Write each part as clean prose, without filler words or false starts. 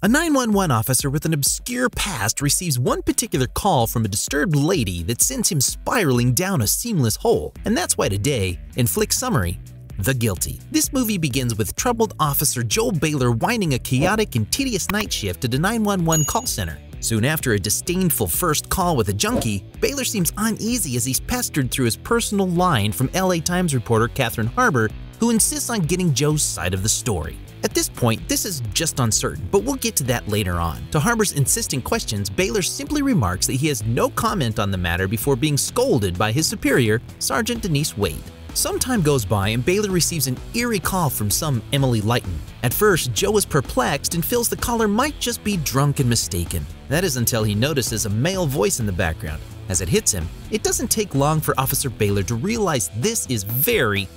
A 911 officer with an obscure past receives one particular call from a disturbed lady that sends him spiraling down a seamless hole, and that's why today, in Flick Summary, The Guilty. This movie begins with troubled Officer Joe Baylor winding a chaotic and tedious night shift at a 911 call center. Soon after a disdainful first call with a junkie, Baylor seems uneasy as he's pestered through his personal line from LA Times reporter Catherine Harbour, who insists on getting Joe's side of the story. At this point, this is just uncertain, but we'll get to that later on. To Harbour's insisting questions, Baylor simply remarks that he has no comment on the matter before being scolded by his superior, Sergeant Denise Wade. Some time goes by and Baylor receives an eerie call from some Emily Lighton. At first, Joe is perplexed and feels the caller might just be drunk and mistaken. That is until he notices a male voice in the background. As it hits him, it doesn't take long for Officer Baylor to realize this is very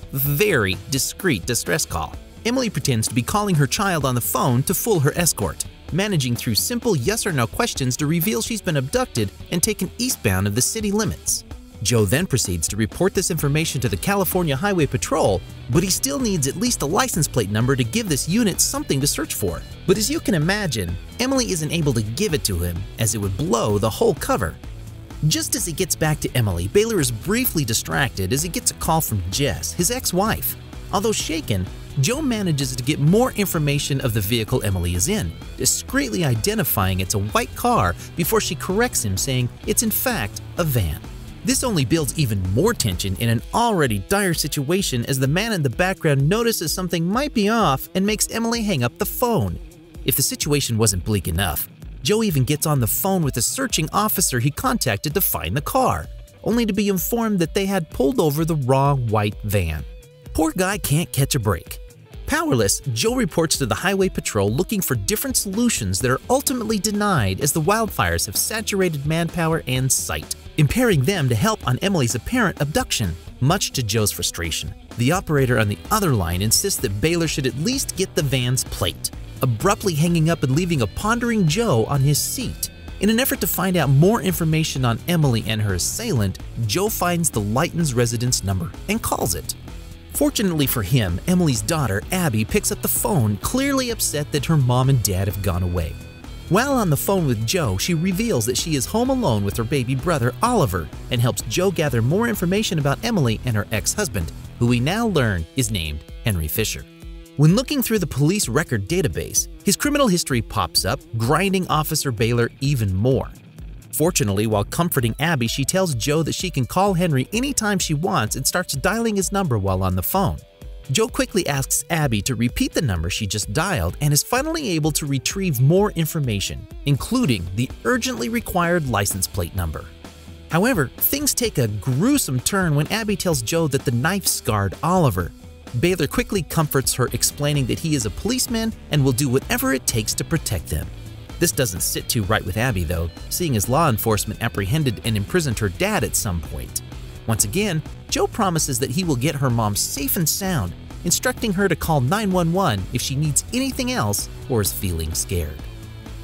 discreet distress call. Emily pretends to be calling her child on the phone to fool her escort, managing through simple yes or no questions to reveal she's been abducted and taken eastbound of the city limits. Joe then proceeds to report this information to the California Highway Patrol, but he still needs at least a license plate number to give this unit something to search for. But as you can imagine, Emily isn't able to give it to him as it would blow the whole cover. Just as he gets back to Emily, Baylor is briefly distracted as he gets a call from Jess, his ex-wife. Although shaken, Joe manages to get more information of the vehicle Emily is in, discreetly identifying it's a white car before she corrects him, saying it's in fact a van. This only builds even more tension in an already dire situation as the man in the background notices something might be off and makes Emily hang up the phone. If the situation wasn't bleak enough, Joe even gets on the phone with the searching officer he contacted to find the car, only to be informed that they had pulled over the wrong white van. Poor guy can't catch a break. Powerless, Joe reports to the Highway Patrol looking for different solutions that are ultimately denied as the wildfires have saturated manpower and site, impairing them to help on Emily's apparent abduction. Much to Joe's frustration, the operator on the other line insists that Baylor should at least get the van's plate, abruptly hanging up and leaving a pondering Joe on his seat. In an effort to find out more information on Emily and her assailant, Joe finds the Lighton's residence number and calls it. Fortunately for him, Emily's daughter, Abby, picks up the phone, clearly upset that her mom and dad have gone away. While on the phone with Joe, she reveals that she is home alone with her baby brother, Oliver, and helps Joe gather more information about Emily and her ex-husband, who we now learn is named Henry Fisher. When looking through the police record database, his criminal history pops up, grinding Officer Baylor even more. Fortunately, while comforting Abby, she tells Joe that she can call Henry anytime she wants and starts dialing his number while on the phone. Joe quickly asks Abby to repeat the number she just dialed and is finally able to retrieve more information, including the urgently required license plate number. However, things take a gruesome turn when Abby tells Joe that the knife scarred Oliver. Baylor quickly comforts her, explaining that he is a policeman and will do whatever it takes to protect them. This doesn't sit too right with Abby though, seeing as law enforcement apprehended and imprisoned her dad at some point. Once again, Joe promises that he will get her mom safe and sound, instructing her to call 911 if she needs anything else or is feeling scared.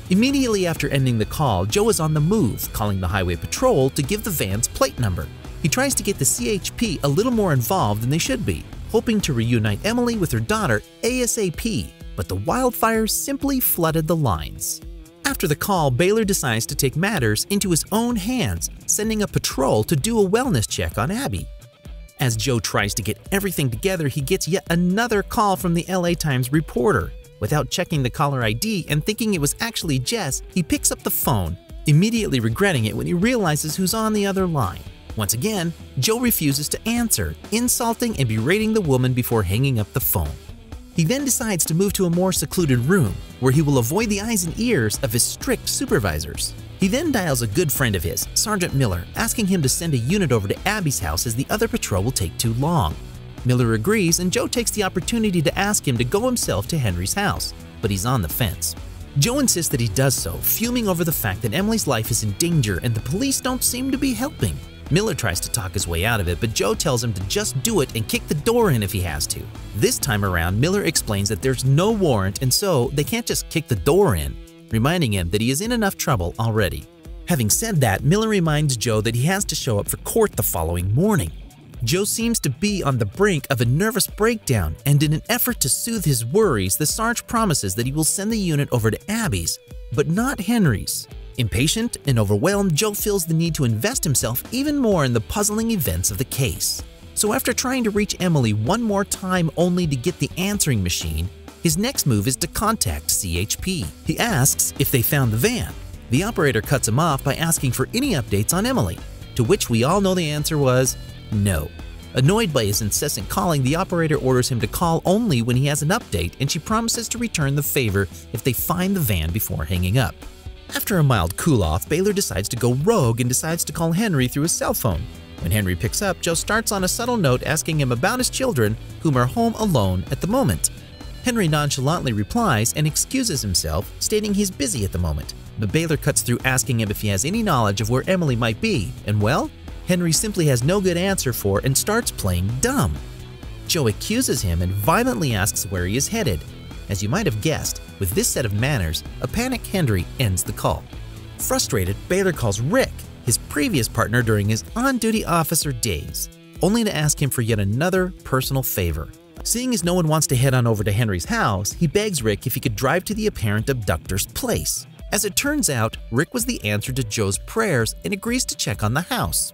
Immediately after ending the call, Joe is on the move, calling the Highway Patrol to give the van's plate number. He tries to get the CHP a little more involved than they should be, hoping to reunite Emily with her daughter ASAP, but the wildfires simply flooded the lines. After the call, Baylor decides to take matters into his own hands, sending a patrol to do a wellness check on Abby. As Joe tries to get everything together, he gets yet another call from the LA Times reporter. Without checking the caller ID and thinking it was actually Jess, he picks up the phone, immediately regretting it when he realizes who's on the other line. Once again, Joe refuses to answer, insulting and berating the woman before hanging up the phone. He then decides to move to a more secluded room, where he will avoid the eyes and ears of his strict supervisors. He then dials a good friend of his, Sergeant Miller, asking him to send a unit over to Abby's house as the other patrol will take too long. Miller agrees, and Joe takes the opportunity to ask him to go himself to Henry's house, but he's on the fence. Joe insists that he does so, fuming over the fact that Emily's life is in danger and the police don't seem to be helping. Miller tries to talk his way out of it, but Joe tells him to just do it and kick the door in if he has to. This time around, Miller explains that there's no warrant and so they can't just kick the door in, reminding him that he is in enough trouble already. Having said that, Miller reminds Joe that he has to show up for court the following morning. Joe seems to be on the brink of a nervous breakdown, and in an effort to soothe his worries, the Sarge promises that he will send the unit over to Abby's, but not Henry's. Impatient and overwhelmed, Joe feels the need to invest himself even more in the puzzling events of the case. So after trying to reach Emily one more time only to get the answering machine, his next move is to contact CHP. He asks if they found the van. The operator cuts him off by asking for any updates on Emily, to which we all know the answer was no. Annoyed by his incessant calling, the operator orders him to call only when he has an update, and she promises to return the favor if they find the van before hanging up. After a mild cool-off, Baylor decides to go rogue and decides to call Henry through his cell phone. When Henry picks up, Joe starts on a subtle note asking him about his children, whom are home alone at the moment. Henry nonchalantly replies and excuses himself, stating he's busy at the moment. But Baylor cuts through asking him if he has any knowledge of where Emily might be, and well, Henry simply has no good answer for and starts playing dumb. Joe accuses him and violently asks where he is headed. As you might have guessed, with this set of manners, a panicked Henry ends the call. Frustrated, Baylor calls Rick, his previous partner during his on-duty officer days, only to ask him for yet another personal favor. Seeing as no one wants to head on over to Henry's house, he begs Rick if he could drive to the apparent abductor's place. As it turns out, Rick was the answer to Joe's prayers and agrees to check on the house.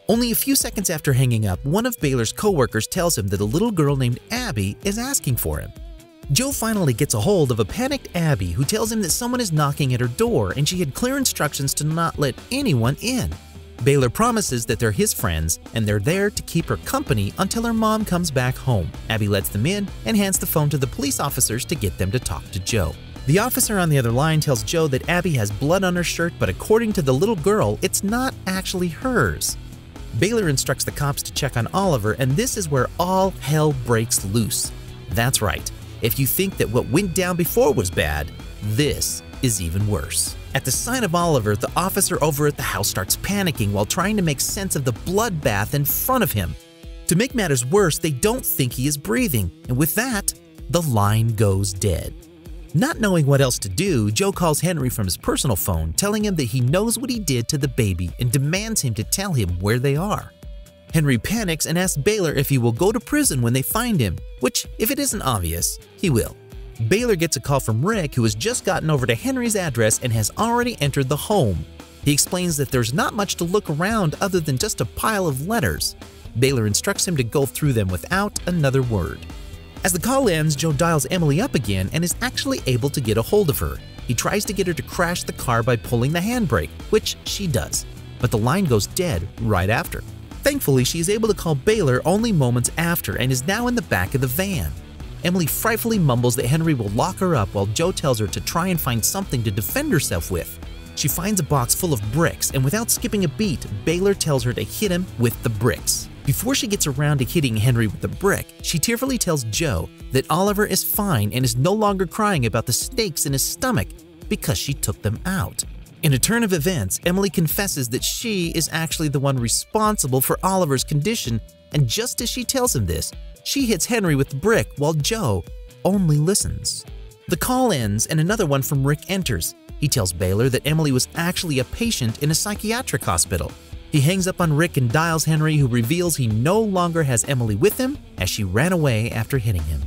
Only a few seconds after hanging up, one of Baylor's co-workers tells him that a little girl named Abby is asking for him. Joe finally gets a hold of a panicked Abby who tells him that someone is knocking at her door and she had clear instructions to not let anyone in. Baylor promises that they're his friends and they're there to keep her company until her mom comes back home. Abby lets them in and hands the phone to the police officers to get them to talk to Joe. The officer on the other line tells Joe that Abby has blood on her shirt, but according to the little girl, it's not actually hers. Baylor instructs the cops to check on Oliver, and this is where all hell breaks loose. That's right. If you think that what went down before was bad, this is even worse. At the sight of Oliver, the officer over at the house starts panicking while trying to make sense of the bloodbath in front of him. To make matters worse, they don't think he is breathing, and with that, the line goes dead. Not knowing what else to do, Joe calls Henry from his personal phone, telling him that he knows what he did to the baby and demands him to tell him where they are. Henry panics and asks Baylor if he will go to prison when they find him, which, if it isn't obvious, he will. Baylor gets a call from Rick, who has just gotten over to Henry's address and has already entered the home. He explains that there's not much to look around other than just a pile of letters. Baylor instructs him to go through them without another word. As the call ends, Joe dials Emily up again and is actually able to get a hold of her. He tries to get her to crash the car by pulling the handbrake, which she does, but the line goes dead right after. Thankfully, she is able to call Baylor only moments after and is now in the back of the van. Emily frightfully mumbles that Henry will lock her up while Joe tells her to try and find something to defend herself with. She finds a box full of bricks, and without skipping a beat, Baylor tells her to hit him with the bricks. Before she gets around to hitting Henry with the brick, she tearfully tells Joe that Oliver is fine and is no longer crying about the snakes in his stomach because she took them out. In a turn of events, Emily confesses that she is actually the one responsible for Oliver's condition, and just as she tells him this, she hits Henry with the brick while Joe only listens. The call ends and another one from Rick enters. He tells Baylor that Emily was actually a patient in a psychiatric hospital. He hangs up on Rick and dials Henry, who reveals he no longer has Emily with him as she ran away after hitting him.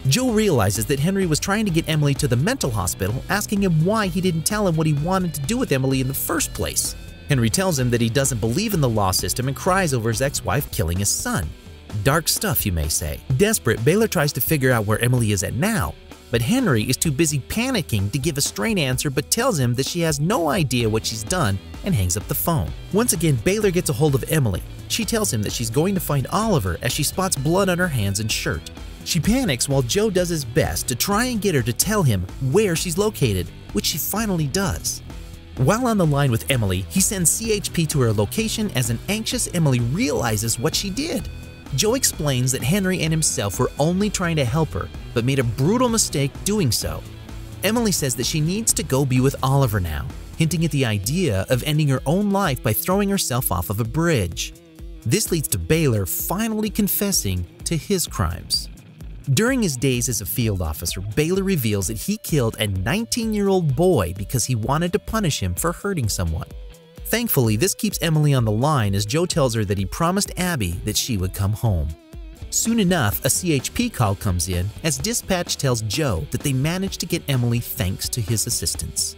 Joe realizes that Henry was trying to get Emily to the mental hospital, asking him why he didn't tell him what he wanted to do with Emily in the first place. Henry tells him that he doesn't believe in the law system and cries over his ex-wife killing his son. Dark stuff, you may say. Desperate, Baylor tries to figure out where Emily is at now, but Henry is too busy panicking to give a straight answer but tells him that she has no idea what she's done and hangs up the phone. Once again, Baylor gets a hold of Emily. She tells him that she's going to find Oliver as she spots blood on her hands and shirt. She panics while Joe does his best to try and get her to tell him where she's located, which she finally does. While on the line with Emily, he sends CHP to her location as an anxious Emily realizes what she did. Joe explains that Henry and himself were only trying to help her, but made a brutal mistake doing so. Emily says that she needs to go be with Oliver now, hinting at the idea of ending her own life by throwing herself off of a bridge. This leads to Baylor finally confessing to his crimes. During his days as a field officer, Baylor reveals that he killed a 19-year-old boy because he wanted to punish him for hurting someone. Thankfully, this keeps Emily on the line as Joe tells her that he promised Abby that she would come home. Soon enough, a CHP call comes in as dispatch tells Joe that they managed to get Emily thanks to his assistance.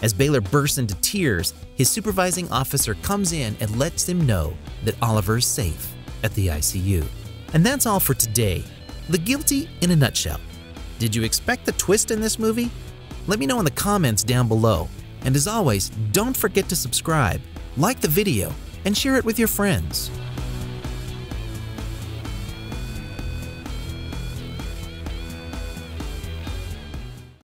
As Baylor bursts into tears, his supervising officer comes in and lets him know that Oliver is safe at the ICU. And that's all for today. The Guilty in a nutshell. Did you expect the twist in this movie? Let me know in the comments down below. And as always, don't forget to subscribe, like the video, and share it with your friends.